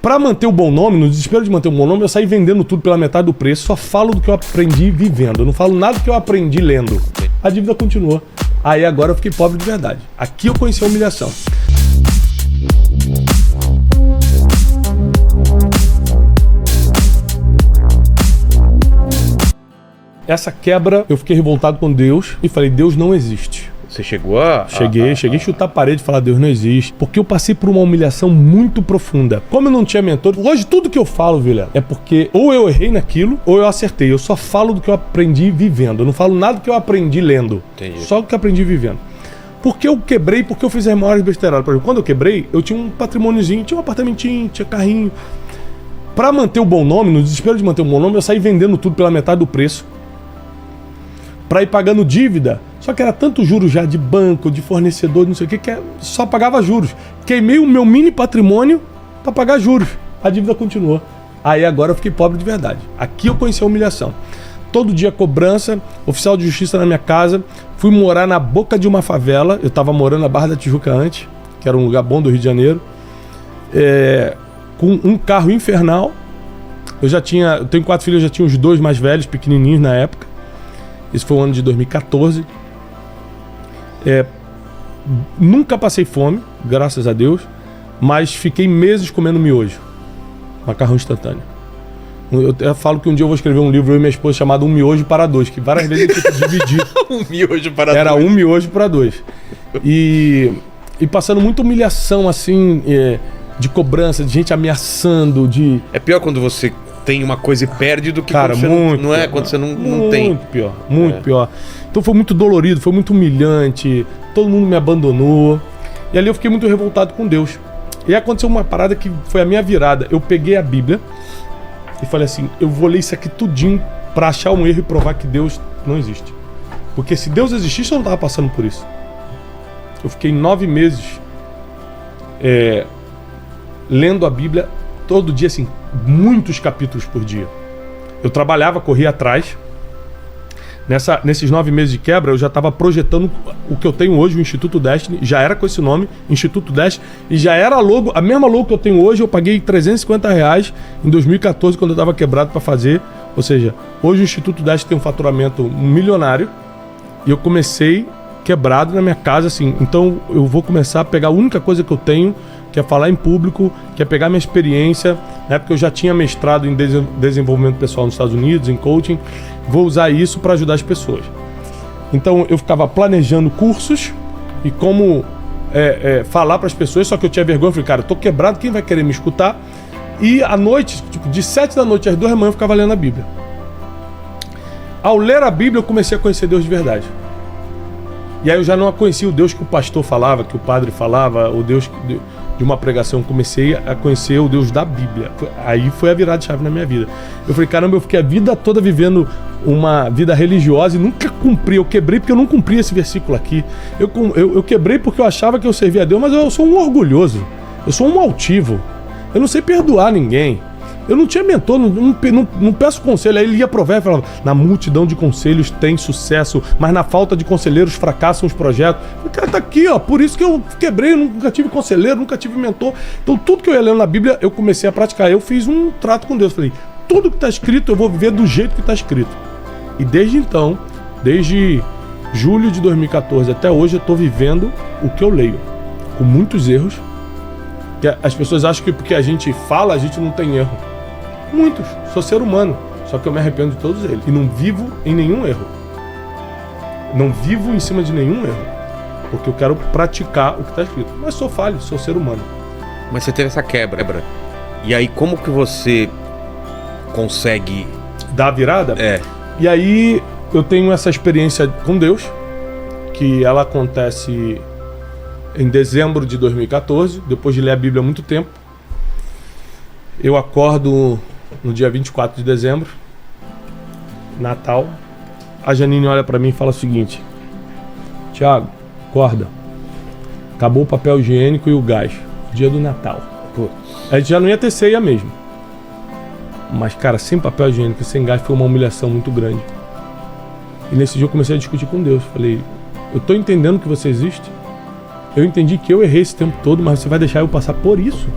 Pra manter o bom nome, no desespero de manter o bom nome, eu saí vendendo tudo pela metade do preço, só falo do que eu aprendi vivendo, eu não falo nada do que eu aprendi lendo. A dívida continuou. Aí agora eu fiquei pobre de verdade. Aqui eu conheci a humilhação. Essa quebra, eu fiquei revoltado com Deus e falei, Deus não existe. Você chegou a... Cheguei a chutar a parede e falar, Deus não existe. Porque eu passei por uma humilhação muito profunda. Como eu não tinha mentor, hoje tudo que eu falo, Vilela, é porque ou eu errei naquilo, ou eu acertei. Eu só falo do que eu aprendi vivendo. Eu não falo nada do que eu aprendi lendo. Entendi. Só do que eu aprendi vivendo. Porque eu quebrei, porque eu fiz as maiores besteiradas. Por exemplo, quando eu quebrei, eu tinha um patrimôniozinho, tinha um apartamentinho, tinha carrinho. Pra manter o bom nome, no desespero de manter o bom nome, eu saí vendendo tudo pela metade do preço. Pra ir pagando dívida. Só que era tanto juros já de banco, de fornecedor, não sei o que só pagava juros. Queimei o meu mini patrimônio pra pagar juros. A dívida continuou. Aí agora eu fiquei pobre de verdade. Aqui eu conheci a humilhação. Todo dia cobrança, oficial de justiça na minha casa. Fui morar na boca de uma favela. Eu tava morando na Barra da Tijuca antes, que era um lugar bom do Rio de Janeiro. Com um carro infernal. Eu tenho 4 filhos, eu já tinha os 2 mais velhos, pequenininhos na época. Esse foi o ano de 2014. Nunca passei fome, graças a Deus, mas fiquei meses comendo miojo, macarrão instantâneo. Eu falo que um dia eu vou escrever um livro, eu e minha esposa, chamado Um Miojo para Dois, que várias vezes a gente teve que dividir. Um miojo para Era dois. um miojo para dois. E passando muita humilhação, assim, de cobrança, de gente ameaçando, de... É pior quando você tem uma coisa e perde do que Cara, quando você muito não é, pior. quando você não tem. Muito pior, muito pior. Então foi muito dolorido, foi muito humilhante, todo mundo me abandonou. E ali eu fiquei muito revoltado com Deus. E aí aconteceu uma parada que foi a minha virada. Eu peguei a Bíblia e falei assim, eu vou ler isso aqui tudinho pra achar um erro e provar que Deus não existe. Porque se Deus existisse, eu não tava passando por isso. Eu fiquei 9 meses lendo a Bíblia todo dia, assim, muitos capítulos por dia. Eu trabalhava, corria atrás. Nesses 9 meses de quebra, eu já estava projetando o que eu tenho hoje, o Instituto Destiny. Já era com esse nome, Instituto Destiny. E já era a logo, a mesma logo que eu tenho hoje. Eu paguei R$350 em 2014, quando eu estava quebrado para fazer. Ou seja, hoje o Instituto Destiny tem um faturamento milionário. E eu comecei quebrado na minha casa, assim. Então eu vou começar a pegar a única coisa que eu tenho, que é falar em público, que é pegar minha experiência. Na época eu já tinha mestrado em desenvolvimento pessoal nos Estados Unidos, em coaching. Vou usar isso para ajudar as pessoas. Então eu ficava planejando cursos e como falar para as pessoas, só que eu tinha vergonha. Eu falei, cara, eu tô quebrado, quem vai querer me escutar? E à noite, tipo, de 7 da noite às 2 da manhã, eu ficava lendo a Bíblia. Ao ler a Bíblia, eu comecei a conhecer Deus de verdade. E aí eu já não conhecia o Deus que o pastor falava, que o padre falava, o Deus de uma pregação. Eu comecei a conhecer o Deus da Bíblia. Aí foi a virada de chave na minha vida. Eu falei, caramba, eu fiquei a vida toda vivendo uma vida religiosa e nunca cumpri. Eu quebrei porque eu não cumpri esse versículo aqui. Eu quebrei porque eu achava que eu servia a Deus, mas eu sou um orgulhoso. Eu sou um altivo. Eu não sei perdoar ninguém. Eu não tinha mentor, não peço conselho. Aí ele ia provar e falava, na multidão de conselhos tem sucesso, mas na falta de conselheiros fracassam os projetos. O cara tá aqui, ó, por isso que eu quebrei, eu nunca tive conselheiro, nunca tive mentor. Então tudo que eu ia lendo na Bíblia, eu comecei a praticar. Eu fiz um trato com Deus, falei, tudo que tá escrito eu vou viver do jeito que tá escrito. E desde então, desde julho de 2014 até hoje, eu tô vivendo o que eu leio, com muitos erros. Que as pessoas acham que porque a gente fala, a gente não tem erro. Muitos, sou ser humano, só que eu me arrependo de todos eles e não vivo em nenhum erro. Não vivo em cima de nenhum erro, porque eu quero praticar o que está escrito. Mas sou falho, sou ser humano. Mas você teve essa quebra. E aí como que você consegue dar a virada? É. E aí eu tenho essa experiência com Deus, que ela acontece em dezembro de 2014, depois de ler a Bíblia há muito tempo. Eu acordo no dia 24 de dezembro, Natal. A Janine olha pra mim e fala o seguinte: Thiago, acorda. Acabou o papel higiênico e o gás. Dia do Natal. Pô, a gente já não ia ter ceia mesmo. Mas, cara, sem papel higiênico e sem gás foi uma humilhação muito grande. E nesse dia eu comecei a discutir com Deus. Falei, eu tô entendendo que você existe. Eu entendi que eu errei esse tempo todo, mas você vai deixar eu passar por isso?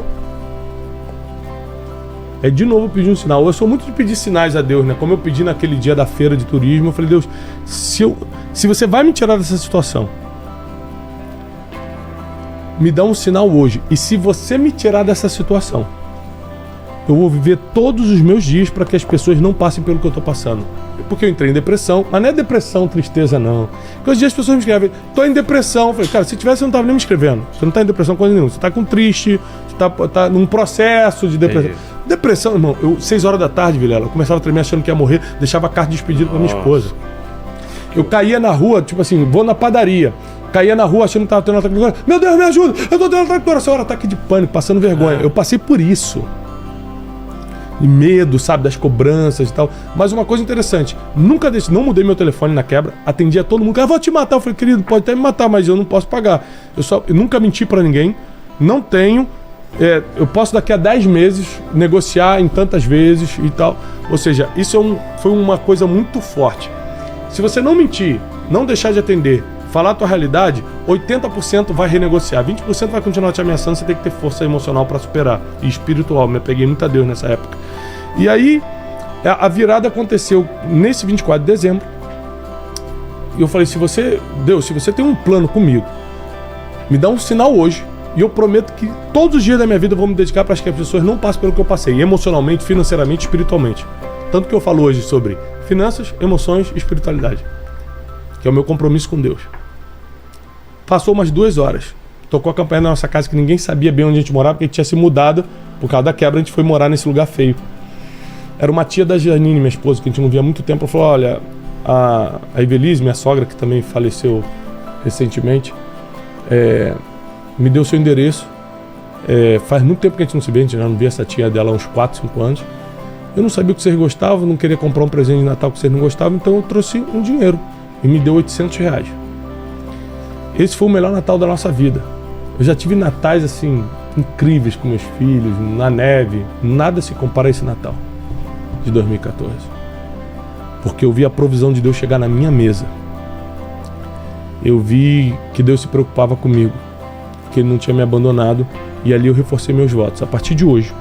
é de novo pedir um sinal. Eu sou muito de pedir sinais a Deus, né? Como eu pedi naquele dia da feira de turismo, eu falei, Deus, se você vai me tirar dessa situação, me dá um sinal hoje. E se você me tirar dessa situação, eu vou viver todos os meus dias para que as pessoas não passem pelo que eu estou passando. Porque eu entrei em depressão, mas não é depressão, tristeza, não. Porque hoje em dia as pessoas me escrevem, tô em depressão. Eu falei, cara, se tivesse, você não tava nem me escrevendo. Você não tá em depressão coisa nenhuma. Você tá com triste, você tá num processo de depressão. Depressão, irmão, 6 horas da tarde, Vilela, eu começava a tremer achando que ia morrer, deixava a carta de despedida pra minha esposa. Eu caía na rua, tipo assim, vou na padaria. Caía na rua achando que tava tendo um ataque de pânico. Meu Deus, me ajuda, eu tô tendo um ataque de coração. Ataque de pânico, passando vergonha. Eu passei por isso. E medo, sabe, das cobranças e tal. Mas uma coisa interessante, não mudei meu telefone na quebra, atendi a todo mundo, vou te matar. Eu falei, querido, pode até me matar, mas eu não posso pagar. Eu nunca menti pra ninguém, não tenho, eu posso daqui a 10 meses negociar em tantas vezes e tal. Ou seja, isso foi uma coisa muito forte. Se você não mentir, não deixar de atender, falar a tua realidade, 80% vai renegociar, 20% vai continuar te ameaçando, você tem que ter força emocional para superar, e espiritual, me apeguei muito a Deus nessa época. E aí, a virada aconteceu nesse 24 de dezembro, e eu falei, Deus, se você tem um plano comigo, me dá um sinal hoje, e eu prometo que todos os dias da minha vida eu vou me dedicar para que as pessoas não passem pelo que eu passei, emocionalmente, financeiramente, espiritualmente. Tanto que eu falo hoje sobre finanças, emoções e espiritualidade, que é o meu compromisso com Deus. Passou umas 2 horas. Tocou a campainha na nossa casa que ninguém sabia bem onde a gente morava, porque a gente tinha se mudado. Por causa da quebra, a gente foi morar nesse lugar feio. Era uma tia da Janine, minha esposa, que a gente não via há muito tempo. Ela falou, olha, a Evelise, minha sogra, que também faleceu recentemente, me deu seu endereço. Faz muito tempo que a gente não se vê, a gente já não via essa tia dela há uns 4, 5 anos. Eu não sabia o que vocês gostavam, não queria comprar um presente de Natal que vocês não gostavam, então eu trouxe um dinheiro. E me deu R$800. Esse foi o melhor Natal da nossa vida. Eu já tive natais assim incríveis com meus filhos, na neve. Nada se compara a esse Natal de 2014. Porque eu vi a provisão de Deus chegar na minha mesa. Eu vi que Deus se preocupava comigo, que Ele não tinha me abandonado. E ali eu reforcei meus votos. A partir de hoje,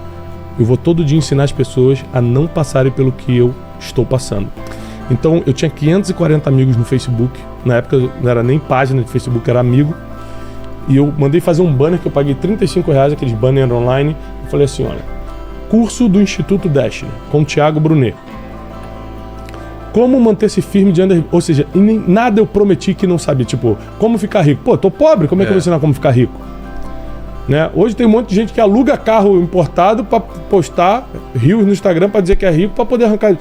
eu vou todo dia ensinar as pessoas a não passarem pelo que eu estou passando. Então, eu tinha 540 amigos no Facebook. Na época, não era nem página de Facebook, era amigo. E eu mandei fazer um banner que eu paguei R$35, aqueles banners online. Eu falei assim, olha, curso do Instituto Destiny, com o Thiago Brunet. Como manter-se firme diante da... Ou seja, em nada eu prometi que não sabia. Tipo, como ficar rico? Pô, tô pobre, como é que eu vou ensinar como ficar rico? Né? Hoje tem um monte de gente que aluga carro importado para postar rios no Instagram para dizer que é rico, para poder arrancar...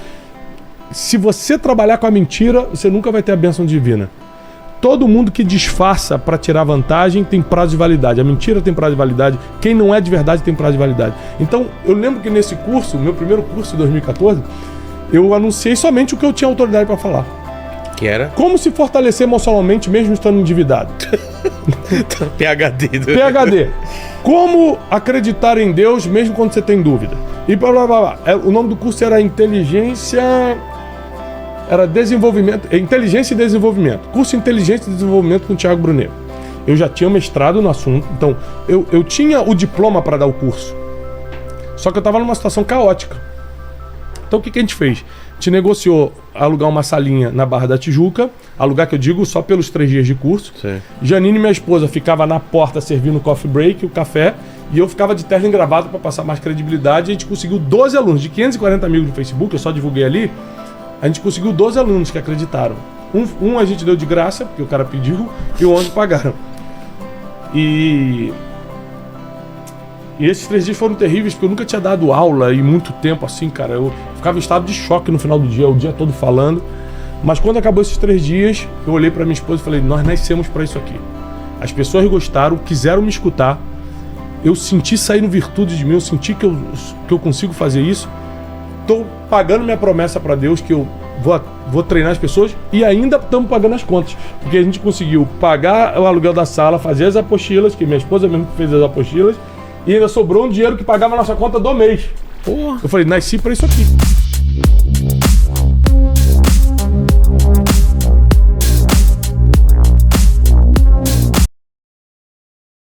Se você trabalhar com a mentira, você nunca vai ter a bênção divina. Todo mundo que disfarça para tirar vantagem tem prazo de validade. A mentira tem prazo de validade. Quem não é de verdade tem prazo de validade. Então, eu lembro que nesse curso, meu primeiro curso de 2014, eu anunciei somente o que eu tinha autoridade para falar. Que era? Como se fortalecer emocionalmente mesmo estando endividado. PhD. PhD. Como acreditar em Deus mesmo quando você tem dúvida. E blá blá blá. O nome do curso era Inteligência e Desenvolvimento. Curso Inteligência e Desenvolvimento com o Thiago Brunet. Eu já tinha mestrado no assunto, então eu tinha o diploma para dar o curso. Só que eu estava numa situação caótica. Então o que a gente fez? A gente negociou alugar uma salinha na Barra da Tijuca, alugar que eu digo só pelos 3 dias de curso. Sim. Janine, minha esposa, ficava na porta servindo o coffee break, o café, e eu ficava de terno e gravata para passar mais credibilidade. E a gente conseguiu 12 alunos, de 540 amigos no Facebook, eu só divulguei ali. A gente conseguiu 12 alunos que acreditaram. Um a gente deu de graça, porque o cara pediu, e o 11 pagaram. E esses 3 dias foram terríveis, porque eu nunca tinha dado aula em muito tempo assim, cara. Eu ficava em estado de choque no final do dia, o dia todo falando. Mas quando acabou esses 3 dias, eu olhei pra minha esposa e falei, nós nascemos pra isso aqui. As pessoas gostaram, quiseram me escutar. Eu senti saindo virtude de mim, eu senti que eu consigo fazer isso. Estou pagando minha promessa para Deus que eu vou treinar as pessoas e ainda estamos pagando as contas. Porque a gente conseguiu pagar o aluguel da sala, fazer as apostilas, que minha esposa mesmo fez as apostilas, e ainda sobrou um dinheiro que pagava a nossa conta do mês. Porra. Eu falei, nasci para isso aqui.